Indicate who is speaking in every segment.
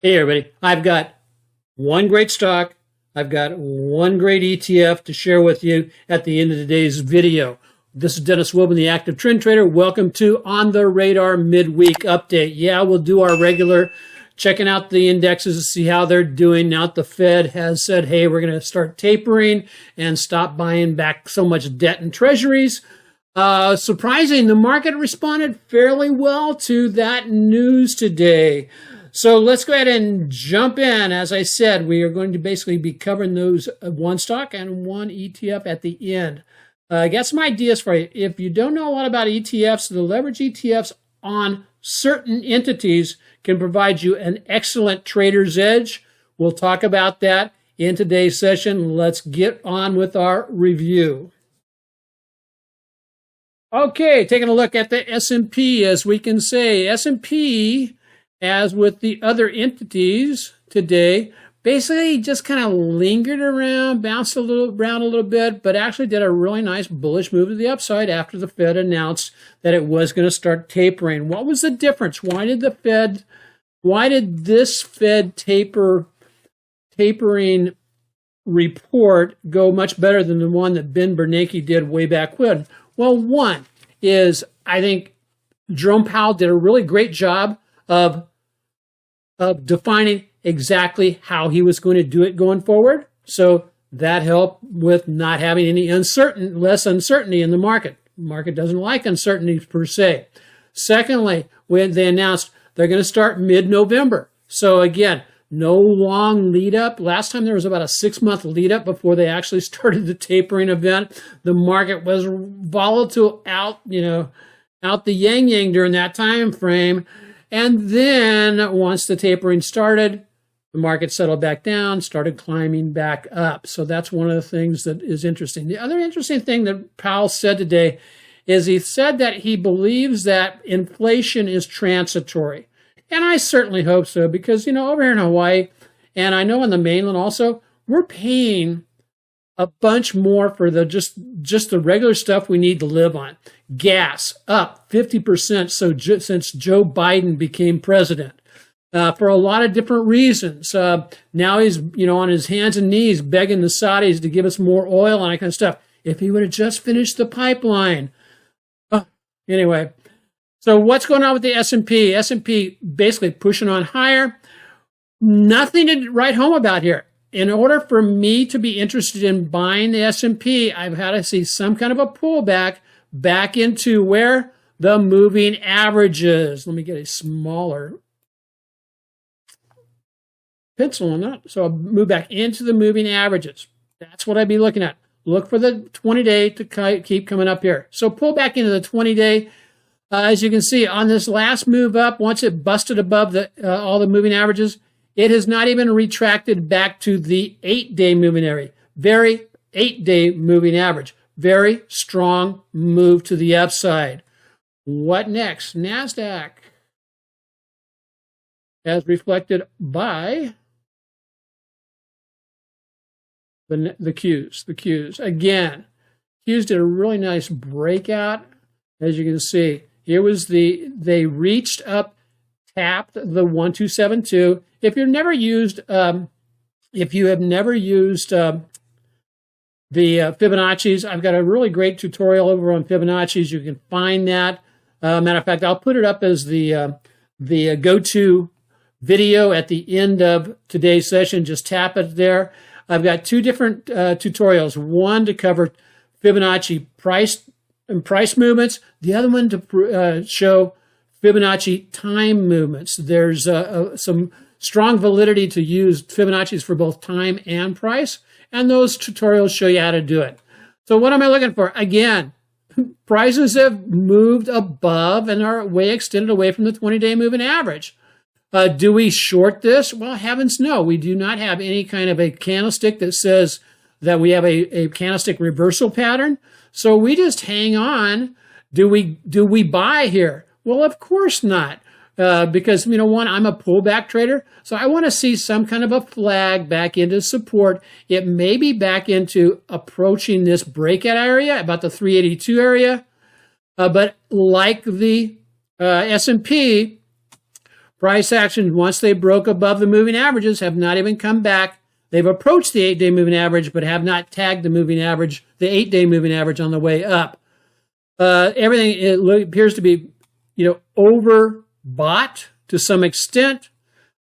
Speaker 1: Hey everybody, I've got one great stock, I've got one great ETF to share with you at the end of today's video. This is Dennis Wilburn, the Active Trend Trader. Welcome to On the Radar Midweek Update. Yeah, we'll do our regular checking out the indexes to see how they're doing. Now that the Fed has said, hey, we're going to start tapering and stop buying back so much debt and treasuries. Surprising, the market responded fairly well to that news today. So let's go ahead and jump in. As I said, we are going to basically be covering those one stock and one ETF at the end. I got some ideas for you. If you don't know a lot about ETFs, the leverage ETFs on certain entities can provide you an excellent trader's edge. We'll talk about that in today's session. Let's get on with our review. Okay, taking a look at the S&P, as we can say, S&P, as with the other entities today, basically just kind of lingered around, bounced around a little bit, but actually did a really nice bullish move to the upside after the Fed announced that it was going to start tapering. What was the difference? Why did this Fed tapering report go much better than the one that Ben Bernanke did way back when? Well, one is I think Jerome Powell did a really great job of defining exactly how he was going to do it going forward. So that helped with not having any less uncertainty in the market. The market doesn't like uncertainty per se. Secondly, when they announced they're going to start mid-November. So again, no long lead up. Last time there was about a 6-month lead up before they actually started the tapering event. The market was volatile out the yang during that time frame. And then once the tapering started, the market settled back down, started climbing back up. So that's one of the things that is interesting. The other interesting thing that Powell said today is he said that he believes that inflation is transitory. And I certainly hope so, because, over here in Hawaii, and I know on the mainland also, we're paying a bunch more for just the regular stuff we need to live on. Gas up 50% since Joe Biden became president, for a lot of different reasons. Now he's on his hands and knees begging the Saudis to give us more oil and that kind of stuff. If he would have just finished the pipeline. Anyway, so what's going on with the S&P? S&P basically pushing on higher. Nothing to write home about here. In order for me to be interested in buying the S&P, I've had to see some kind of a pullback back into where? The moving averages. Let me get a smaller pencil on that. So I'll move back into the moving averages. That's what I'd be looking at. Look for the 20-day to keep coming up here. So pull back into the 20-day. As you can see, on this last move up, once it busted above all the moving averages, it has not even retracted back to the 8-day moving area. 8-day moving average. Very strong move to the upside. What next? Nasdaq, as reflected by the Qs. The Qs. Again, Qs did a really nice breakout. As you can see, here was they reached up, tapped the 1272. If you have never used the Fibonacci's, I've got a really great tutorial over on Fibonacci's. You can find that. Matter of fact, I'll put it up as the go-to video at the end of today's session. Just tap it there. I've got two different tutorials. One to cover Fibonacci price movements. The other one to show Fibonacci time movements. There's some strong validity to use Fibonacci's for both time and price, and those tutorials show you how to do it. So what am I looking for? Again, prices have moved above and are way extended away from the 20-day moving average. Do we short this? Well, heavens no. We do not have any kind of a candlestick that says that we have a candlestick reversal pattern. So we just hang on. Do we buy here? Well, of course not. Because, one, I'm a pullback trader, so I want to see some kind of a flag back into support. It may be back into approaching this breakout area, about the 382 area. But like the S&P, price action, once they broke above the moving averages, have not even come back. They've approached the 8-day moving average, but have not tagged the moving average, the 8-day moving average on the way up. Everything appears to be, overbought to some extent,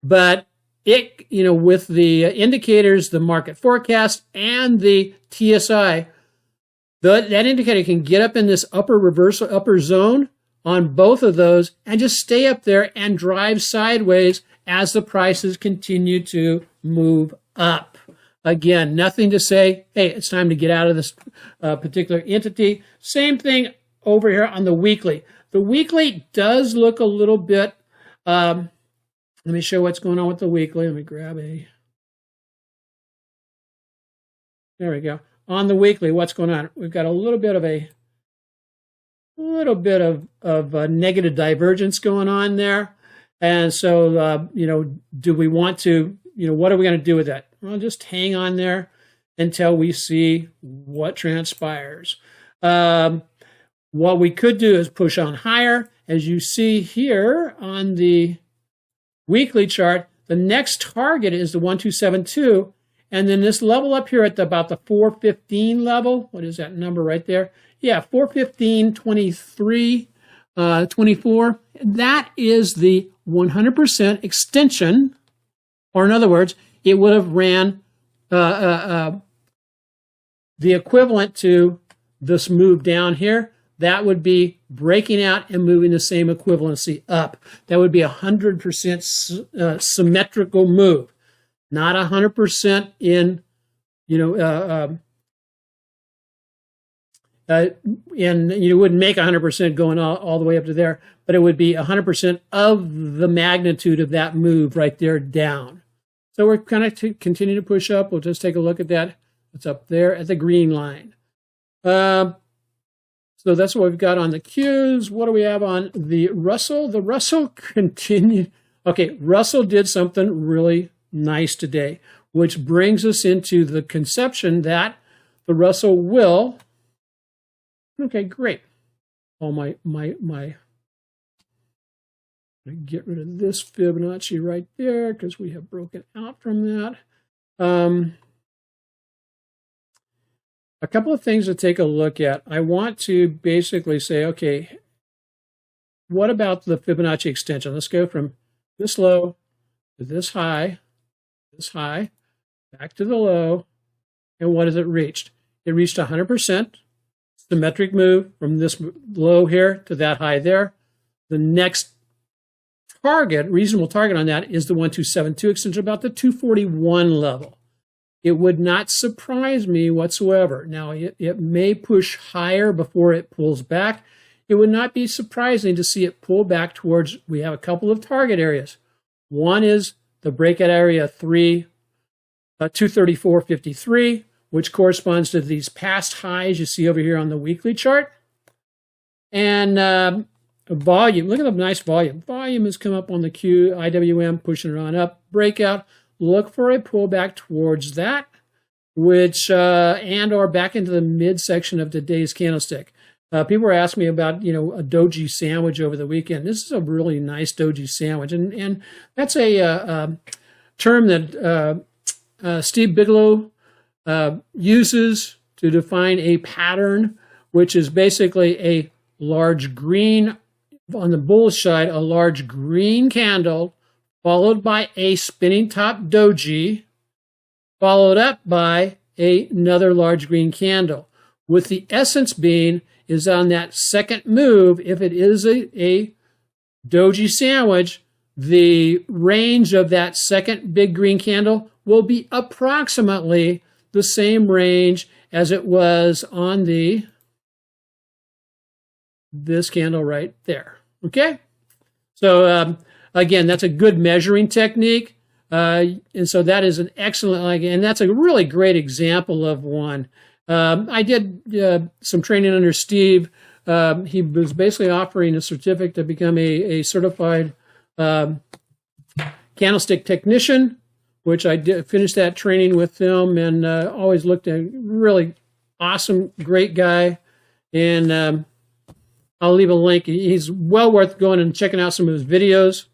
Speaker 1: but it, with the indicators, the market forecast, and the TSI, that indicator can get up in this upper zone on both of those and just stay up there and drive sideways as the prices continue to move up. Again, nothing to say, hey, it's time to get out of this particular entity. Same thing over here on the weekly. The weekly does look a little bit, let me show what's going on with the weekly. Let me grab there we go. On the weekly, what's going on? We've got a little bit of a negative divergence going on there. And so, do we want to, what are we going to do with that? Well, just hang on there until we see what transpires. What we could do is push on higher. As you see here on the weekly chart, the next target is the 1272. And then this level up here at about the 415 level, what is that number right there? Yeah, 415.23, 24. That is the 100% extension, or in other words, it would have ran the equivalent to this move down here. That would be breaking out and moving the same equivalency up. That would be 100% symmetrical move, not 100% in, and you wouldn't make 100% going all the way up to there, but it would be 100% of the magnitude of that move right there down. So we're kind of continue to push up. We'll just take a look at that. It's up there at the green line. So that's what we've got on the Qs. What do we have on the Russell? The Russell continued. Okay, Russell did something really nice today, which brings us into the conception that the Russell will. Okay, great. All my get rid of this Fibonacci right there because we have broken out from that. A couple of things to take a look at. I want to basically say, okay, what about the Fibonacci extension? Let's go from this low to this high, back to the low, and what has it reached? It reached 100%. Symmetric move from this low here to that high there. The next target, reasonable target on that is the 1272 extension, about the 241 level. It would not surprise me whatsoever. Now, it may push higher before it pulls back. It would not be surprising to see it pull back towards, we have a couple of target areas. One is the breakout area 234.53, which corresponds to these past highs you see over here on the weekly chart. And volume, look at the nice volume. Volume has come up on the Q, IWM, pushing it on up. Breakout, look for a pullback towards that, which, and or back into the midsection of today's candlestick. People were asking me about, a doji sandwich over the weekend. This is a really nice doji sandwich. And that's a term that Steve Bigelow uses to define a pattern, which is basically a large green, on the bullish side, a large green candle, followed by a spinning top doji, followed up by another large green candle. With the essence being is on that second move, if it is a doji sandwich, the range of that second big green candle will be approximately the same range as it was on this candle right there. Okay? So again, that's a good measuring technique. And so that is an excellent, and that's a really great example of one. I did some training under Steve. He was basically offering a certificate to become a certified candlestick technician, which I did finish that training with him, and always looked at really awesome, great guy. And I'll leave a link. He's well worth going and checking out some of his videos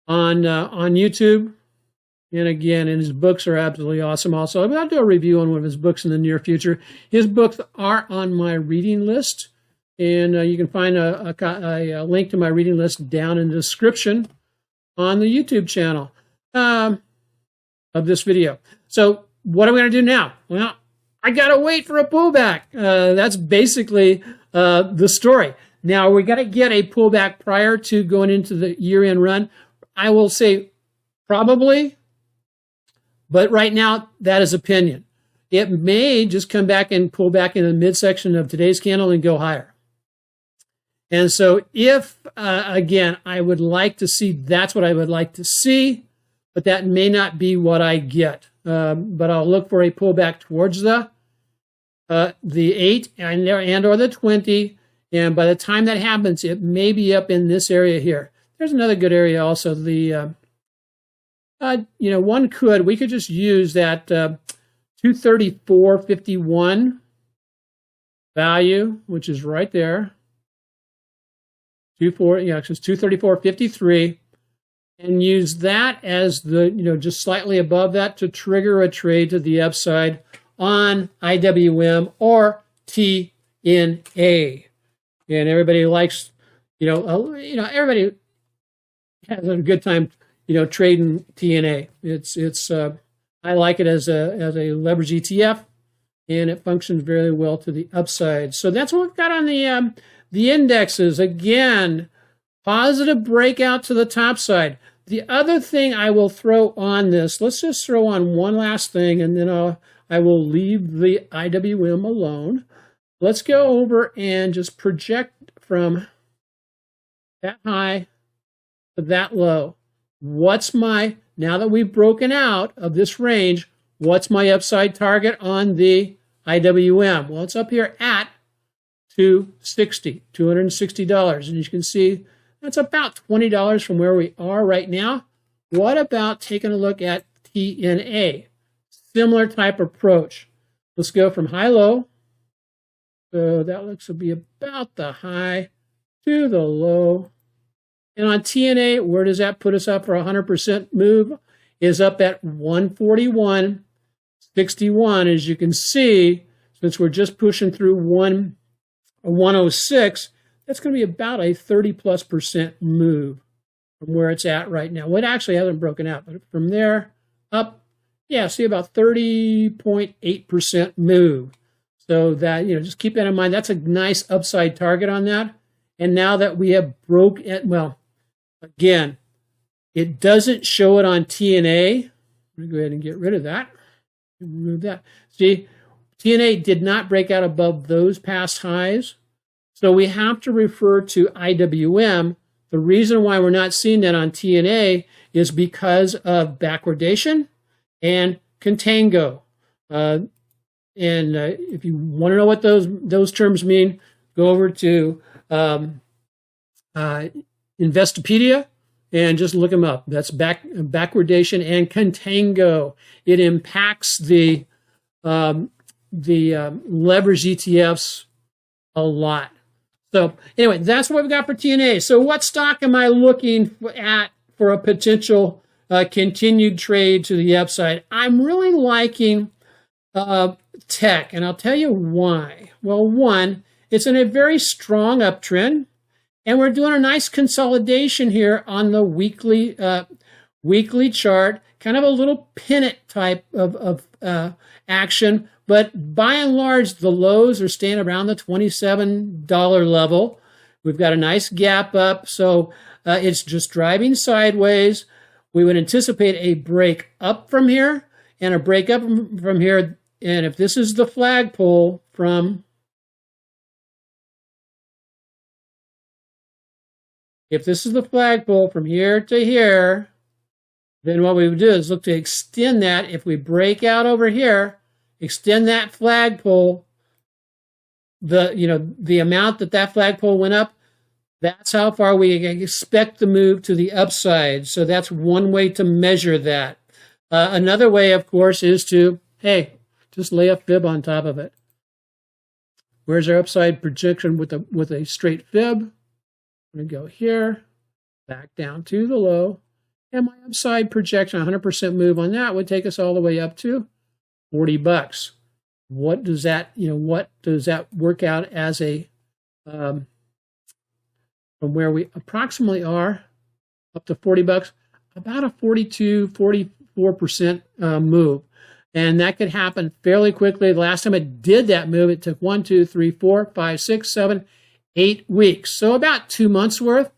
Speaker 1: on YouTube. And again, and his books are absolutely awesome also. I'll do a review on one of his books in the near future. His books are on my reading list. And you can find a link to my reading list down in the description on the YouTube channel of this video. So what am I going to do now? Well, I got to wait for a pullback. That's basically the story. Now, we got to get a pullback prior to going into the year-end run. I will say probably, but right now, that is opinion. It may just come back and pull back in the midsection of today's candle and go higher. And so if, again, I would like to see, that's what I would like to see, but that may not be what I get. But I'll look for a pullback towards the 8 and or the 20. And by the time that happens, it may be up in this area here. There's another good area also. We could just use that 234.51 value, which is right there. It's 234.53, and use that as the, just slightly above that to trigger a trade to the upside on IWM or TNA. And everybody likes, everybody has a good time, trading TNA. It's I like it as a leverage ETF, and it functions very well to the upside. So that's what we've got on the indexes. Again, positive breakout to the top side. The other thing I will throw on this, let's just throw on one last thing, and then I will leave the IWM alone. Let's go over and just project from that high to that low. What's my, now that we've broken out of this range, what's my upside target on the IWM? Well, it's up here at $260. And you can see that's about $20 from where we are right now. What about taking a look at TNA? Similar type approach. Let's go from high-low. So that looks to be about the high to the low. And on TNA, where does that put us up for a 100% move? Is up at 141.61. As you can see, since we're just pushing through 106, that's going to be about a 30+% move from where it's at right now. Well, it actually hasn't broken out, but from there up, yeah, see about 30.8% move. So that, just keep that in mind. That's a nice upside target on that. And now that we have broke it, well, again, it doesn't show it on TNA. I'm going to go ahead and get rid of that. Remove that. See, TNA did not break out above those past highs. So we have to refer to IWM. The reason why we're not seeing that on TNA is because of backwardation and contango. If you want to know what those terms mean, go over to Investopedia and just look them up. That's backwardation and contango. It impacts the leverage ETFs a lot. So anyway, that's what we've got for TNA. So what stock am I looking at for a potential continued trade to the upside? I'm really liking TECK, and I'll tell you why. Well, one, it's in a very strong uptrend, and we're doing a nice consolidation here on the weekly chart, kind of a little pennant type of action. But by and large, the lows are staying around the $27 level. We've got a nice gap up, so it's just driving sideways. We would anticipate a break up from here and a break up from here. And if this is the flagpole from here to here, then what we would do is look to extend that. If we break out over here, extend that flagpole, the amount that flagpole went up, that's how far we expect the move to the upside. So that's one way to measure that. Another way, of course, is to, just lay a fib on top of it. Where's our upside projection with a straight fib? I'm going to go here, back down to the low, and my upside projection, 100% move on that would take us all the way up to $40. What does that, what does that work out as a, from where we approximately are up to $40, about a 44% move. And that could happen fairly quickly. The last time it did that move, it took 1, 2, 3, 4, 5, 6, 7, 8 weeks. So about 2 months worth.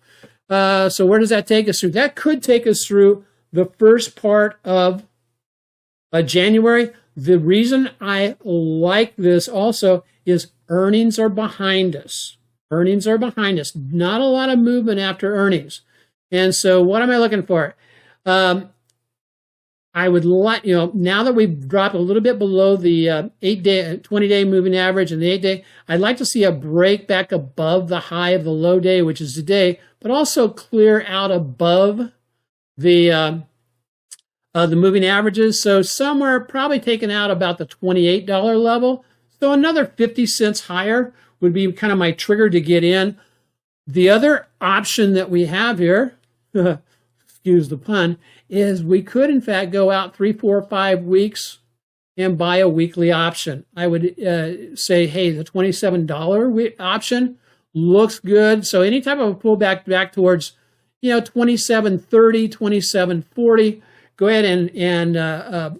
Speaker 1: So where does that take us through? That could take us through the first part of January. The reason I like this also is earnings are behind us. Earnings are behind us. Not a lot of movement after earnings. And so what am I looking for? I would like, now that we've dropped a little bit below the 20-day moving average and the 8-day, I'd like to see a break back above the high of the low day, which is today, but also clear out above the moving averages. So somewhere probably taking out about the $28 level. So another 50 cents higher would be kind of my trigger to get in. The other option that we have here, excuse the pun, is we could in fact go out 3, 4, 5 weeks and buy a weekly option. I would say, hey, the $27 option looks good. So any type of a pullback back towards, $27.30, $27.40, go ahead and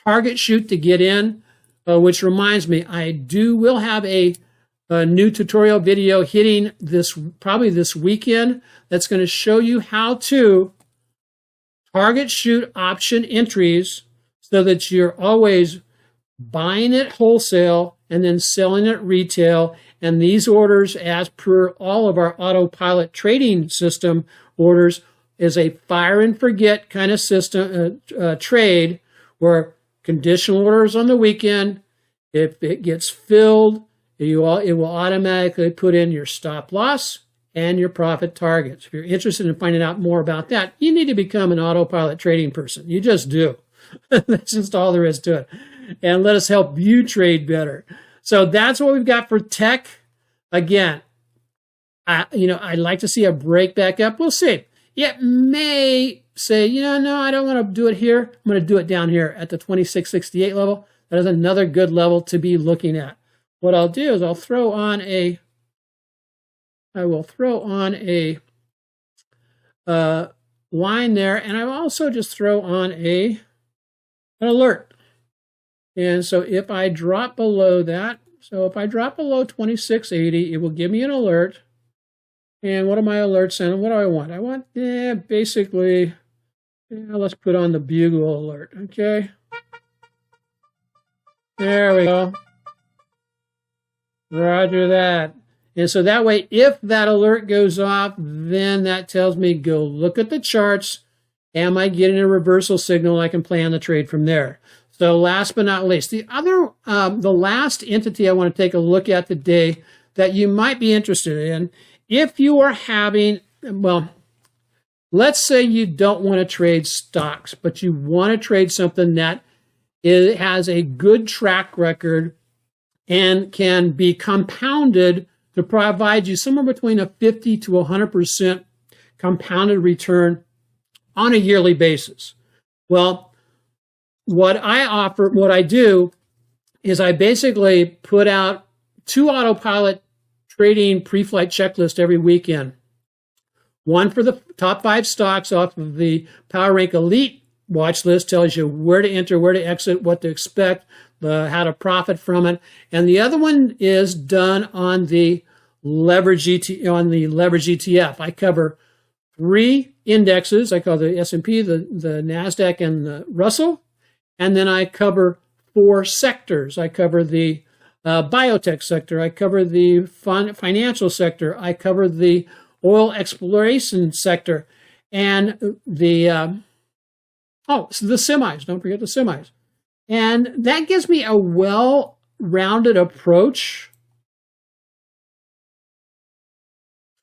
Speaker 1: target shoot to get in, which reminds me, I will have a new tutorial video hitting probably this weekend that's going to show you how to target shoot option entries so that you're always buying it wholesale and then selling it retail. And these orders, as per all of our autopilot trading system orders, is a fire and forget kind of system trade where conditional orders on the weekend, if it gets filled, it will automatically put in your stop loss and your profit targets. If you're interested in finding out more about that, you need to become an autopilot trading person. You just do. That's just all there is to it. And let us help you trade better. So that's what we've got for tech. Again, I'd like to see a break back up. We'll see. It may say, no, I don't want to do it here. I'm going to do it down here at the 2668 level. That is another good level to be looking at. What I'll do is I will throw on a line there, and I will also just throw on an alert. And so if I drop below that, if I drop below 2680, it will give me an alert. And what are my alerts and what do I want? I want, basically, let's put on the bugle alert, okay? There we go. Roger that. And so that way, if that alert goes off, then that tells me go look at the charts. Am I getting a reversal signal? I can plan the trade from there. So last but not least, the last entity I want to take a look at today that you might be interested in, if you are having, let's say you don't want to trade stocks, but you want to trade something that has a good track record and can be compounded to provide you somewhere between a 50 to 100% compounded return on a yearly basis. Well, what I do is I basically put out 2 autopilot trading pre-flight checklist every weekend. One for the top 5 stocks off of the Power Rank Elite watch list, tells you where to enter, where to exit, what to expect, how to profit from it. And the other one is done on the leverage ETF. I cover 3 indexes. I cover the S&P, the Nasdaq, and the Russell. And then I cover 4 sectors. I cover the biotech sector. I cover the financial sector. I cover the oil exploration sector, and the semis. Don't forget the semis. And that gives me a well-rounded approach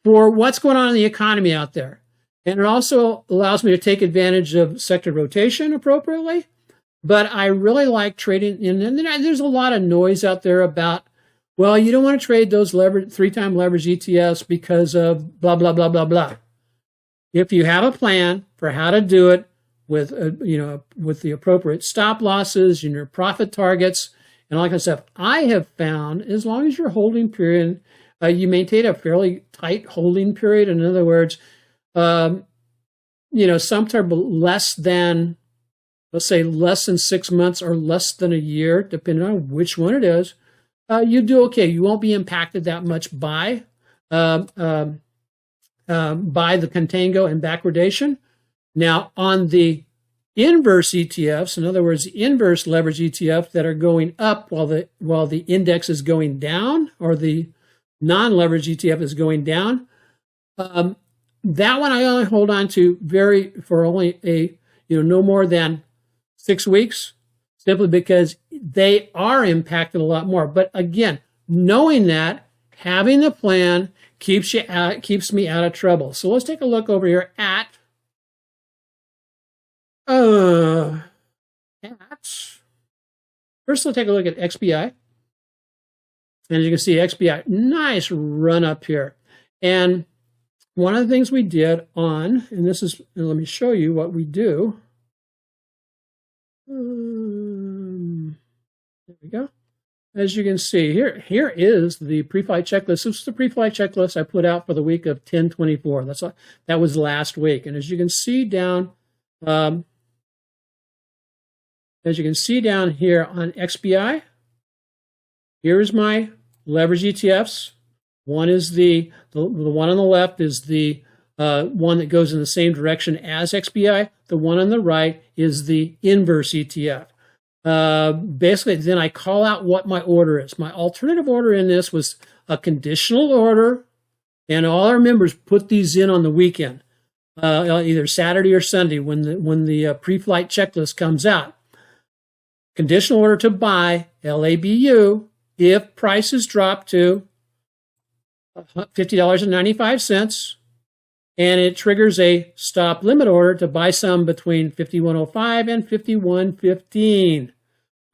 Speaker 1: for what's going on in the economy out there. And it also allows me to take advantage of sector rotation appropriately. But I really like trading, and there's a lot of noise out there about Well, you don't want to trade those three-time leverage ETFs because of blah, blah, blah, blah, blah. If you have a plan for how to do it with, with the appropriate stop losses and your profit targets and all that kind of stuff, I have found as long as your holding period, you maintain a fairly tight holding period. In other words, sometime less than, let's say, less than 6 months or less than a year, depending on which one it is, you do okay. You won't be impacted that much by the contango and backwardation. Now, on the inverse ETFs, in other words, the inverse leverage ETF that are going up while the index is going down, or the non-leverage ETF is going down, that one I only hold on to for only no more than 6 weeks, simply because they are impacted a lot more. But again, knowing that, having the plan keeps me out of trouble. So let's take a look over here at first we'll take a look at XBI. And you can see XBI, nice run up here. And one of the things we did and let me show you what we do. There we go. As you can see, here is the pre-flight checklist. This is the pre-flight checklist I put out for the week of 10/24. That was last week. And as you can see down, here on XBI, here's my leverage ETFs. One is the one on the left is the one that goes in the same direction as XBI. The one on the right is the inverse ETF. Basically, then I call out what my order is. My alternative order in this was a conditional order, and all our members put these in on the weekend, either Saturday or Sunday when the pre-flight checklist comes out. Conditional order to buy LABU if prices drop to $50.95, and it triggers a stop limit order to buy some between 51.05 and 51.15.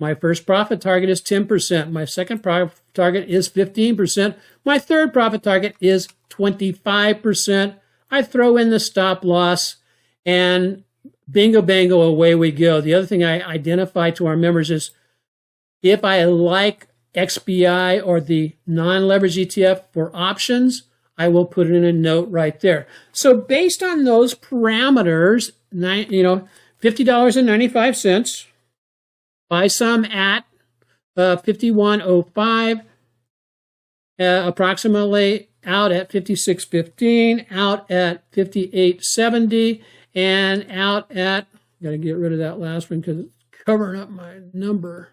Speaker 1: My first profit target is 10%. My second profit target is 15%. My third profit target is 25%. I throw in the stop loss, and bingo, bango, away we go. The other thing I identify to our members is if I like XBI or the non-leverage ETF for options, I will put it in a note right there. So based on those parameters, $50.95, buy some at 51.05, approximately out at 56.15, out at 58.70, and out at, got to get rid of that last one because it's covering up my number,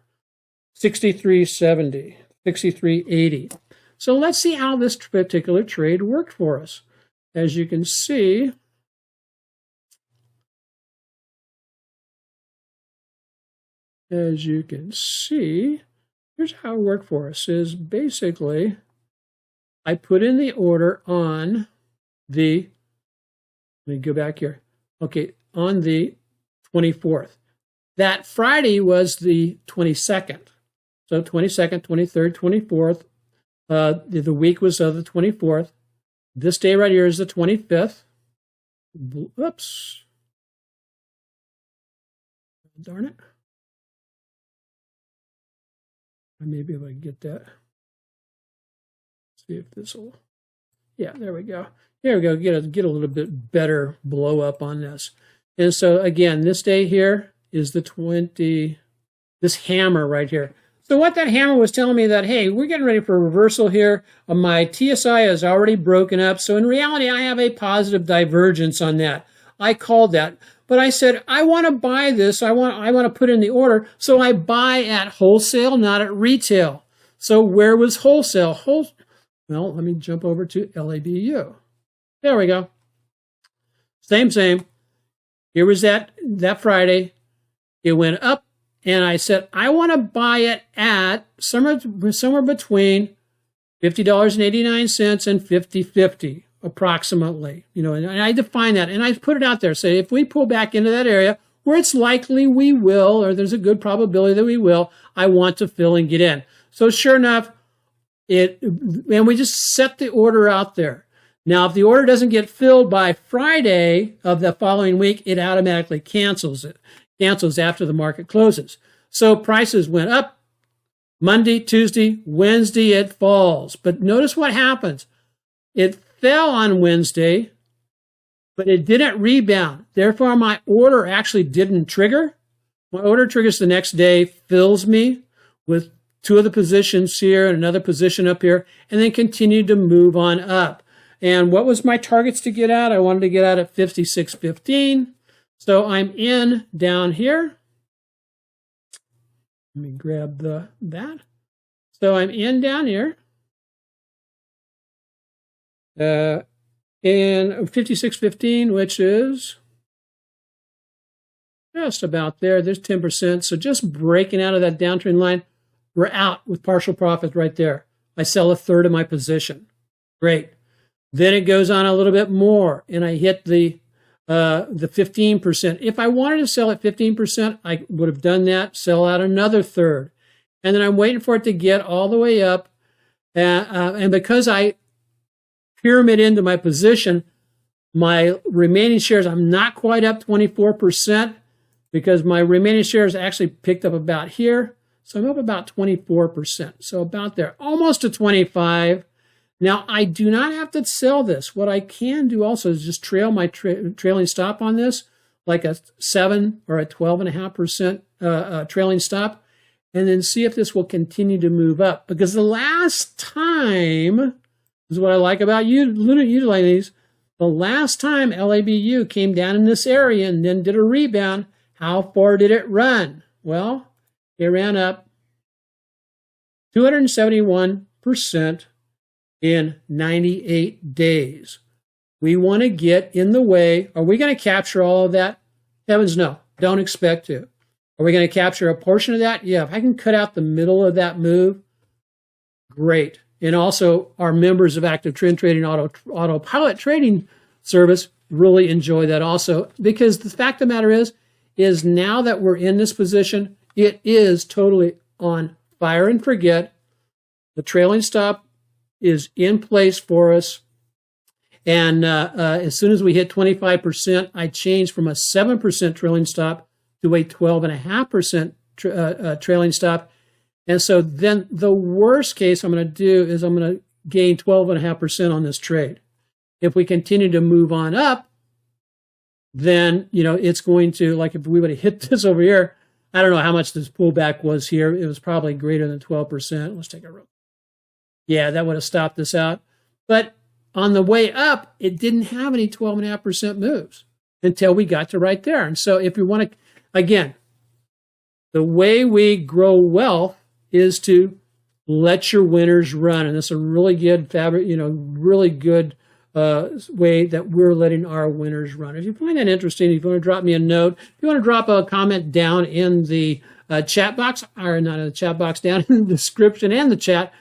Speaker 1: 63.70, 63.80. So let's see how this particular trade worked for us. As you can see, here's how it worked for us. Is basically, I put in the order on the, let me go back here. Okay, on the 24th. That Friday was the 22nd. So 22nd, 23rd, 24th. The week was the 24th. This day right here is the 25th. Oops. Darn it. I may be able to get that. See if this will. Yeah, there we go. There we go. Get a little bit better blow up on this. And so again, this day here is the 20. This hammer right here. So what that hammer was telling me that, hey, we're getting ready for a reversal here. My TSI is already broken up. So in reality, I have a positive divergence on that. I called that. But I said, I want to buy this. I want to put in the order. So I buy at wholesale, not at retail. So where was wholesale? Well, let me jump over to LABU. There we go. Same. Here was that Friday. It went up. And I said, I want to buy it at somewhere between $50.89 and $50.50, approximately. And I define that. And I put it out there. Say, if we pull back into that area where it's likely we will, or there's a good probability that we will, I want to fill and get in. So sure enough, and we just set the order out there. Now, if the order doesn't get filled by Friday of the following week, it automatically cancels it. Cancels after the market closes. So prices went up Monday, Tuesday, Wednesday, it falls. But notice what happens. It fell on Wednesday, but it didn't rebound. Therefore, my order actually didn't trigger. My order triggers the next day, fills me with two of the positions here and another position up here, and then continued to move on up. And what was my targets to get out? I wanted to get out at 56.15. So I'm in down here. Let me grab that. So I'm in down here. In 56.15, which is just about there. There's 10%. So just breaking out of that downtrend line, we're out with partial profit right there. I sell a third of my position. Great. Then it goes on a little bit more, and I hit the 15%. If I wanted to sell at 15%, I would have done that, sell out another third. And then I'm waiting for it to get all the way up. And because I pyramid into my position, my remaining shares, I'm not quite up 24% because my remaining shares actually picked up about here. So I'm up about 24%. So about there, almost to 25. Now, I do not have to sell this. What I can do also is just trail my trailing stop on this, like a 7 or a 12.5% trailing stop, and then see if this will continue to move up. Because the last time, this is what I like about utilizing these, the last time LABU came down in this area and then did a rebound, how far did it run? Well, it ran up 271% in 98 days. We want to get in the way. Are we going to capture all of that? Heavens no, don't expect to. Are we going to capture a portion of that? Yeah, if I can cut out the middle of that move, great. And also our members of Active Trend Trading Autopilot Trading Service really enjoy that also, because the fact of the matter is now that we're in this position, it is totally on fire and forget. The trailing stop is in place for us. And as soon as we hit 25%, I changed from a 7% trailing stop to a 12.5% trailing stop. And so then the worst case I'm going to do is I'm going to gain 12.5% on this trade. If we continue to move on up, then, it's going to, like if we would have hit this over here, I don't know how much this pullback was here. It was probably greater than 12%. Let's take a look. Yeah, that would have stopped this out. But on the way up, it didn't have any 12.5% moves until we got to right there. And so if you want to, again, the way we grow wealth is to let your winners run. And that's a really good really good way that we're letting our winners run. If you find that interesting, if you want to drop me a note, if you want to drop a comment down in the chat box, or not in the chat box, down in the description and the chat,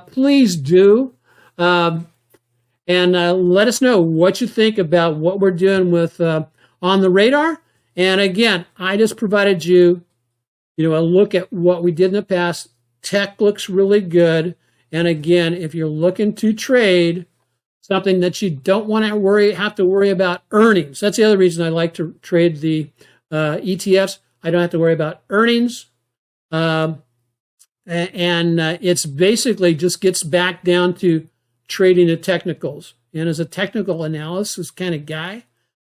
Speaker 1: please do. And let us know what you think about what we're doing with On the Radar. And again, I just provided you, a look at what we did in the past. Tech looks really good. And again, if you're looking to trade something that you don't want to have to worry about earnings. That's the other reason I like to trade the ETFs. I don't have to worry about earnings. And it's basically just gets back down to trading the technicals. And as a technical analysis kind of guy,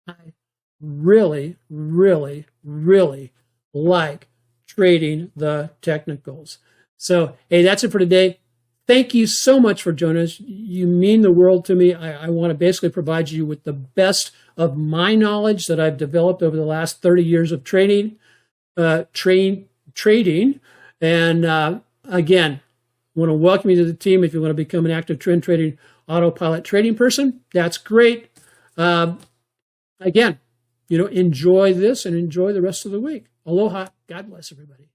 Speaker 1: I really, really, really like trading the technicals. So, hey, that's it for today. Thank you so much for joining us. You mean the world to me. I want to basically provide you with the best of my knowledge that I've developed over the last 30 years of trading. And again, I want to welcome you to the team. If you want to become an active trend trading autopilot trading person, that's great. Again, enjoy this and enjoy the rest of the week. Aloha. God bless everybody.